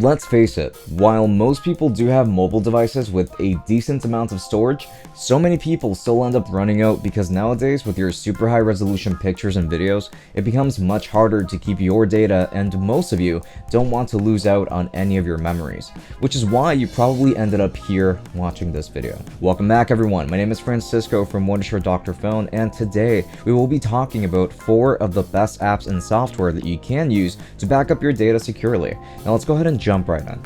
Let's face it, while most people do have mobile devices with a decent amount of storage, so many people still end up running out because nowadays with your super high resolution pictures and videos, it becomes much harder to keep your data, and most of you don't want to lose out on any of your memories, which is why you probably ended up here watching this video. Welcome back everyone, my name is Francisco from Wondershare DrFone, and today we will be talking about 4 of the best apps and software that you can use to back up your data securely. Now let's go ahead and jump right in.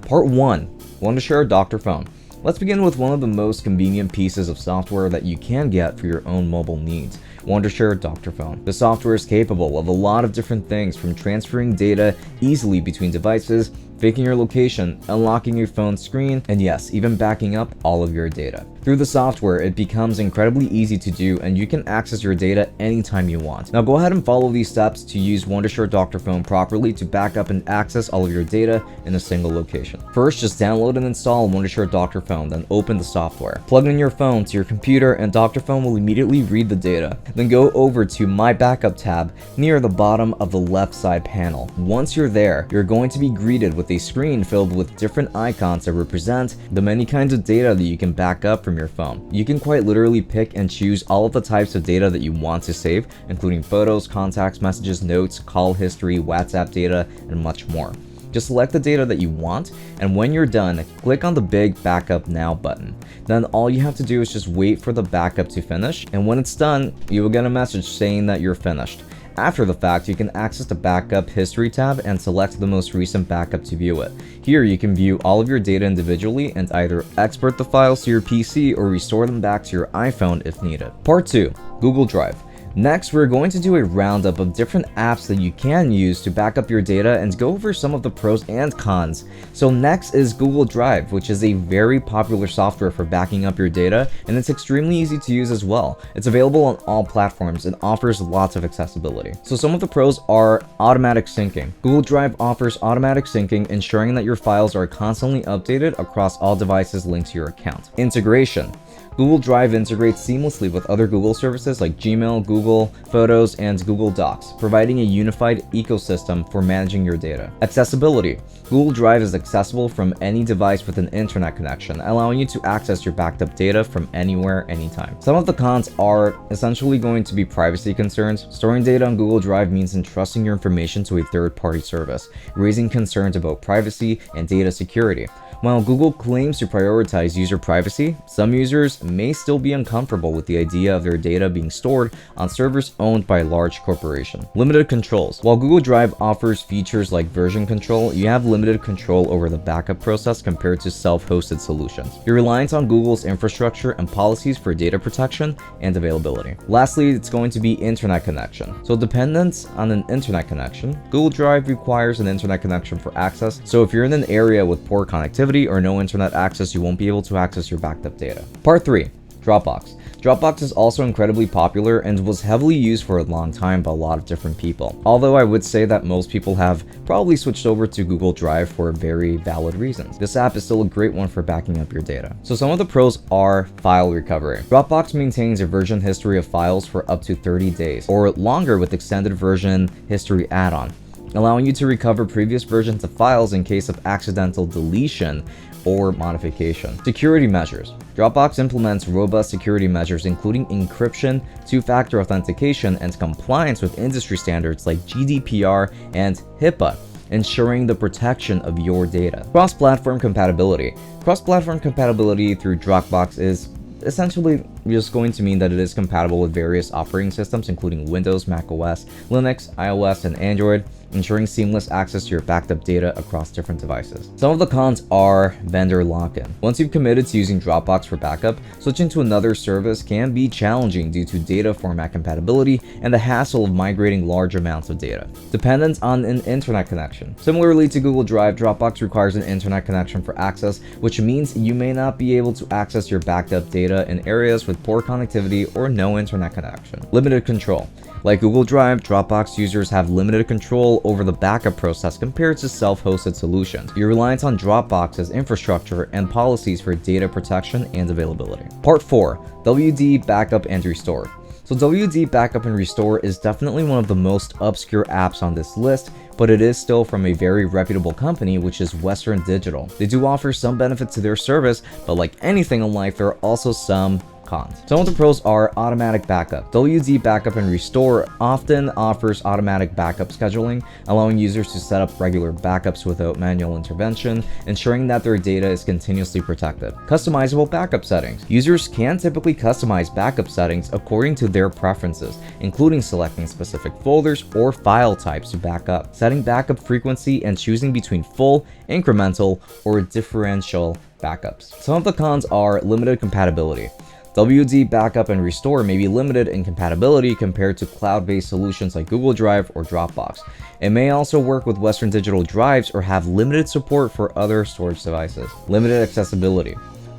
Part 1. Wondershare DrFone. Let's begin with one of the most convenient pieces of software that you can get for your own mobile needs. Wondershare DrFone. The software is capable of a lot of different things, from transferring data easily between devices, faking your location, unlocking your phone screen, and yes, even backing up all of your data. Through the software, it becomes incredibly easy to do, and you can access your data anytime you want. Now go ahead and follow these steps to use Wondershare DrFone properly to back up and access all of your data in a single location. First, just download and install Wondershare DrFone, then open the software. Plug in your phone to your computer and DrFone will immediately read the data. Then go over to My Backup tab near the bottom of the left side panel. Once you're there, you're going to be greeted with a screen filled with different icons that represent the many kinds of data that you can back up from your phone. You can quite literally pick and choose all of the types of data that you want to save, including photos, contacts, messages, notes, call history, WhatsApp data, and much more. Just select the data that you want, and when you're done, click on the big Backup Now button. Then all you have to do is just wait for the backup to finish, and when it's done, you will get a message saying that you're finished. After the fact, you can access the Backup History tab and select the most recent backup to view it. Here, you can view all of your data individually and either export the files to your PC or restore them back to your iPhone if needed. Part 2. Google Drive. Next, we're going to do a roundup of different apps that you can use to back up your data and go over some of the pros and cons. So next is Google Drive, which is a very popular software for backing up your data, and it's extremely easy to use as well. It's available on all platforms and offers lots of accessibility. So some of the pros are automatic syncing. Google Drive offers automatic syncing, ensuring that your files are constantly updated across all devices linked to your account. Integration. Google Drive integrates seamlessly with other Google services like Gmail, Google Photos, and Google Docs, providing a unified ecosystem for managing your data. Accessibility. Google Drive is accessible from any device with an internet connection, allowing you to access your backed up data from anywhere, anytime. Some of the cons are essentially going to be privacy concerns. Storing data on Google Drive means entrusting your information to a third-party service, raising concerns about privacy and data security. While Google claims to prioritize user privacy, some users may still be uncomfortable with the idea of their data being stored on servers owned by a large corporation. Limited controls. While Google Drive offers features like version control, you have limited control over the backup process compared to self-hosted solutions. You're reliant on Google's infrastructure and policies for data protection and availability. Lastly, it's going to be internet connection. So dependence on an internet connection, Google Drive requires an internet connection for access. So if you're in an area with poor connectivity or no internet access, you won't be able to access your backed up data. Part 3. Dropbox. Dropbox is also incredibly popular and was heavily used for a long time by a lot of different people. Although I would say that most people have probably switched over to Google Drive for very valid reasons. This app is still a great one for backing up your data. So some of the pros are file recovery. Dropbox maintains a version history of files for up to 30 days or longer with extended version history add-on, allowing you to recover previous versions of files in case of accidental deletion or modification. Security measures. Dropbox implements robust security measures including encryption, two-factor authentication, and compliance with industry standards like GDPR and HIPAA, ensuring the protection of your data. Cross-platform compatibility. Cross-platform compatibility through Dropbox is essentially just going to mean that it is compatible with various operating systems including Windows, macOS, Linux, iOS, and Android, ensuring seamless access to your backed up data across different devices. Some of the cons are vendor lock-in. Once you've committed to using Dropbox for backup, switching to another service can be challenging due to data format compatibility and the hassle of migrating large amounts of data. Dependence on an internet connection. Similarly to Google Drive, Dropbox requires an internet connection for access, which means you may not be able to access your backed up data in areas with poor connectivity or no internet connection. Limited control. Like Google Drive, Dropbox users have limited control over the backup process compared to self-hosted solutions. You're reliant on Dropbox's infrastructure and policies for data protection and availability. Part 4. WD Backup and Restore. So WD Backup and Restore is definitely one of the most obscure apps on this list, but it is still from a very reputable company, which is Western Digital. They do offer some benefits to their service, but like anything in life, there are also some cons. Some of the pros are automatic backup. WD Backup and Restore often offers automatic backup scheduling, allowing users to set up regular backups without manual intervention, ensuring that their data is continuously protected. Customizable backup settings. Users can typically customize backup settings according to their preferences, including selecting specific folders or file types to backup, setting backup frequency, and choosing between full, incremental, or differential backups. Some of the cons are limited compatibility. WD Backup and Restore may be limited in compatibility compared to cloud-based solutions like Google Drive or Dropbox. It may also work with Western Digital drives or have limited support for other storage devices. Limited accessibility.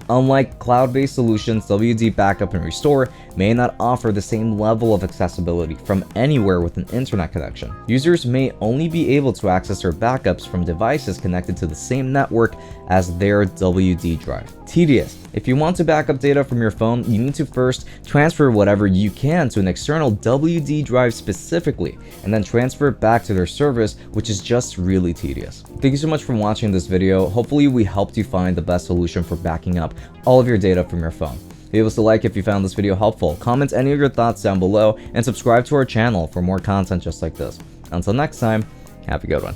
Unlike cloud-based solutions, WD Backup and Restore may not offer the same level of accessibility from anywhere with an internet connection. Users may only be able to access their backups from devices connected to the same network as their WD drive. Tedious. If you want to back up data from your phone, you need to first transfer whatever you can to an external WD drive specifically, and then transfer it back to their service, which is just really tedious. Thank you so much for watching this video. Hopefully we helped you find the best solution for backing up all of your data from your phone. Leave us a like if you found this video helpful, comment any of your thoughts down below, and subscribe to our channel for more content just like this. Until next time, have a good one.